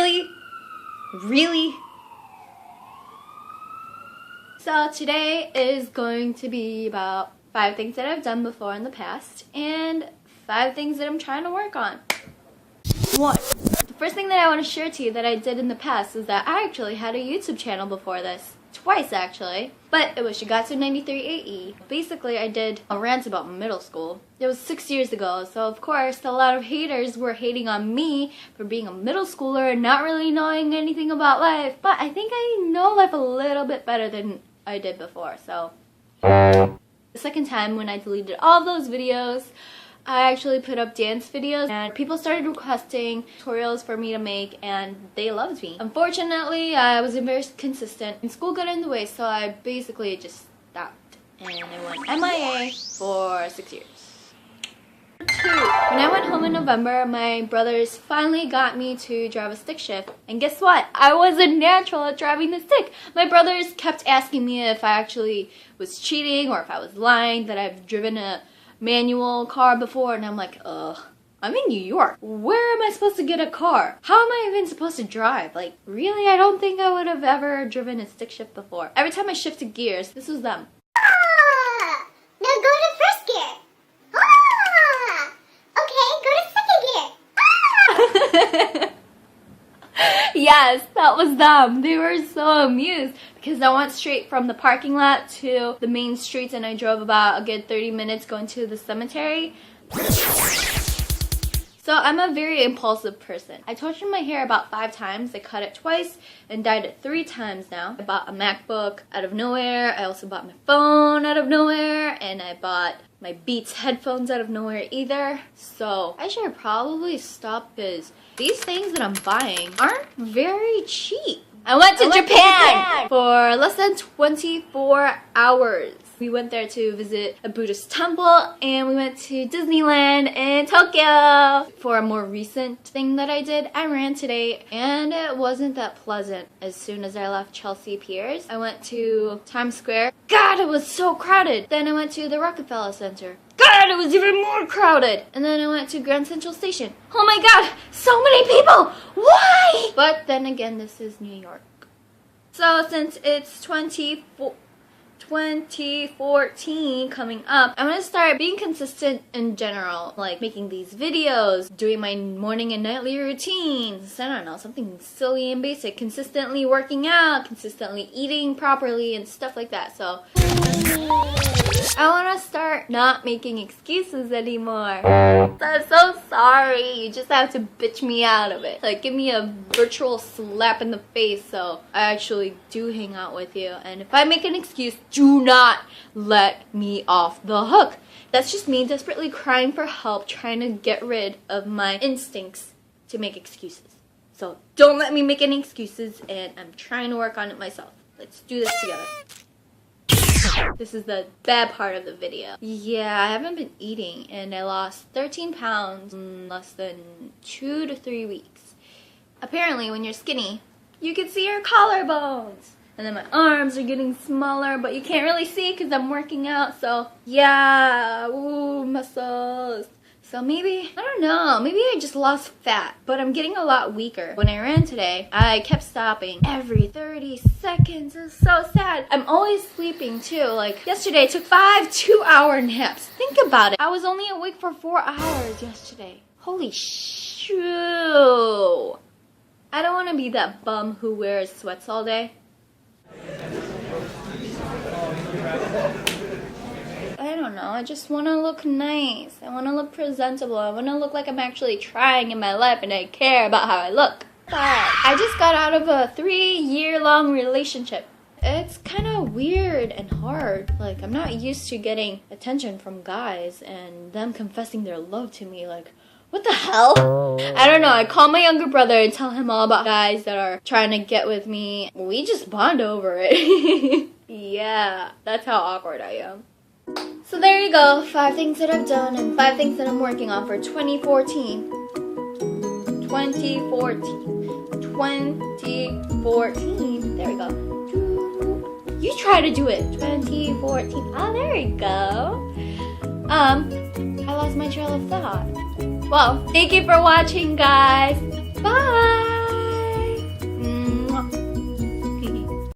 Really? Really? So today is going to be about 5 things that I've done before in the past and 5 things that I'm trying to work on. 1. The first thing that I want to share to you that I did in the past is that I actually had a YouTube channel before this. Twice actually. But it was Shigatsu93AE. Basically I did a rant about middle school. It was 6 years ago, so of course a lot of haters were hating on me for being a middle schooler and not really knowing anything about life. But I think I know life a little bit better than I did before, so. The second time when I deleted all of those videos, I actually put up dance videos and people started requesting tutorials for me to make and they loved me. Unfortunately, I wasn't very consistent and school got in the way, so I basically just stopped and I went MIA for 6 years. 2. When I went home in November, my brothers finally got me to drive a stick shift. And guess what? I wasn't natural at driving the stick. My brothers kept asking me if I actually was cheating or if I was lying, that I've driven a manual car before, and I'm like, ugh, I'm in New York. Where am I supposed to get a car? How am I even supposed to drive? Like, really? I don't think I would have ever driven a stick shift before. Every time I shifted gears, this was them. Ah! Now go to first gear. Ah! Okay, go to second gear. Ah! Yes, that was them. They were so amused because I went straight from the parking lot to the main streets and I drove about a good 30 minutes going to the cemetery. So I'm a very impulsive person. I tortured my hair about 5 times. I cut it twice and dyed it 3 times now. I bought a MacBook out of nowhere. I also bought my phone out of nowhere. And I bought my Beats headphones out of nowhere either. So I should probably stop because these things that I'm buying aren't very cheap. I went to Japan for less than 24 hours. We went there to visit a Buddhist temple and we went to Disneyland in Tokyo. For a more recent thing that I did, I ran today and it wasn't that pleasant. As soon as I left Chelsea Piers, I went to Times Square. God, it was so crowded. Then I went to the Rockefeller Center. God, it was even more crowded. And then I went to Grand Central Station. Oh my God, so many people. Why? But then again, this is New York. So since it's 2014 coming up, I'm gonna start being consistent in general, like making these videos, doing my morning and nightly routines, I don't know, something silly and basic, consistently working out, consistently eating properly and stuff like that. So I want to start not making excuses anymore. I'm so sorry. You just have to bitch me out of it. Like, give me a virtual slap in the face so I actually do hang out with you. And if I make an excuse, do not let me off the hook. That's just me desperately crying for help, trying to get rid of my instincts to make excuses. So don't let me make any excuses, and I'm trying to work on it myself. Let's do this together. This is the bad part of the video. Yeah, I haven't been eating and I lost 13 pounds in less than 2 to 3 weeks. Apparently, when you're skinny, you can see your collarbones. And then my arms are getting smaller, but you can't really see because I'm working out. So, yeah, ooh, muscles. So maybe, I don't know, maybe I just lost fat, but I'm getting a lot weaker. When I ran today, I kept stopping every 30 seconds. It's so sad. I'm always sleeping too. Like yesterday, I took 5 2-hour naps. Think about it. I was only awake for 4 hours yesterday. Holy shoo. I don't want to be that bum who wears sweats all day. I don't know, I just want to look nice. I want to look presentable. I want to look like I'm actually trying in my life and I care about how I look. But I just got out of a 3-year-long relationship. It's kind of weird and hard. Like, I'm not used to getting attention from guys and them confessing their love to me. Like, what the hell? I don't know, I call my younger brother and tell him all about guys that are trying to get with me. We just bond over it. Yeah, that's how awkward I am. So there you go, 5 things that I've done and 5 things that I'm working on for 2014. 2014. There we go. You try to do it. 2014. Oh, there we go. I lost my trail of thought. Well, thank you for watching, guys.